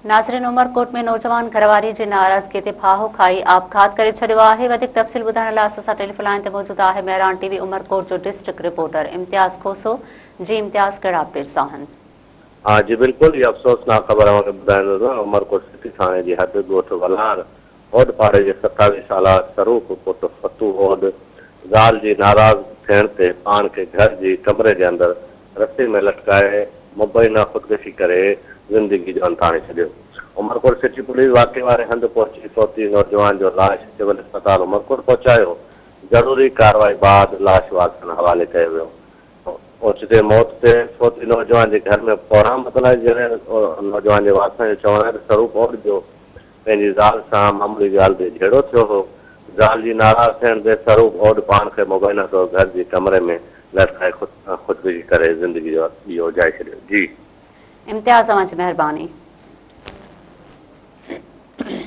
नाज़रीन, उमरकोट में नौजवान घरवारी जी नाराज़गी ते फाहो खाई आपघात करे छॾियो आहे। वधीक तफ़सील ॿुधाइण लाइ असां सां टेलीफोन लाइन ते मौजूद आहे मेहरान टीवी उमरकोट जो डिस्ट्रिक्ट रिपोर्टर इम्तियाज़ खोसो। जी इम्तियाज़, कहिड़ा अपडेट्स आहिनि? हाँ जी बिल्कुल, ये अफ़सोसनाक ख़बर ॿुधाईंदो उमरकोट सिटी थाणे जी हद ॻोठ वलार ओड पाड़े जे 27 साला सरूप पुट फतू ओड ज़ाल जी नाराज़ थियण ते पाण खे घर जी कमरे जे अंदर रस्सी में लटकाए मुबैना ख़ुदकुशी करे ज़िंदगी जो अंत आणे छॾियो। उमरकोट सिटी पुलिस वाक़े वारे हंधि पहुची फौती नौजवान जो लाश सिविल अस्पताल उमरकोट पहुचायो। ज़रूरी कार्रवाई बाद लाश वारसनि हवाले कयो वियो। ओचिते मौत ते फौती नौजवान के घर में फौरान बदलाए जॾहिं नौजवान के वारसनि जो चवणु आहे त स्वरूप ओड जो पंहिंजी ज़ाल सां मामूली ॻाल्हि ते झेड़ो थियो हो। ज़ाल जी नाराज़ थियण ते स्वरूप ओड पाण खे मुबैना तौर घर जे कमरे में लटकाए ख़ुदकुशी करे ज़िंदगी जो ॾींहुं उजाए छॾियो। जी इम्तियाज़, तव्हांजी महिरबानी।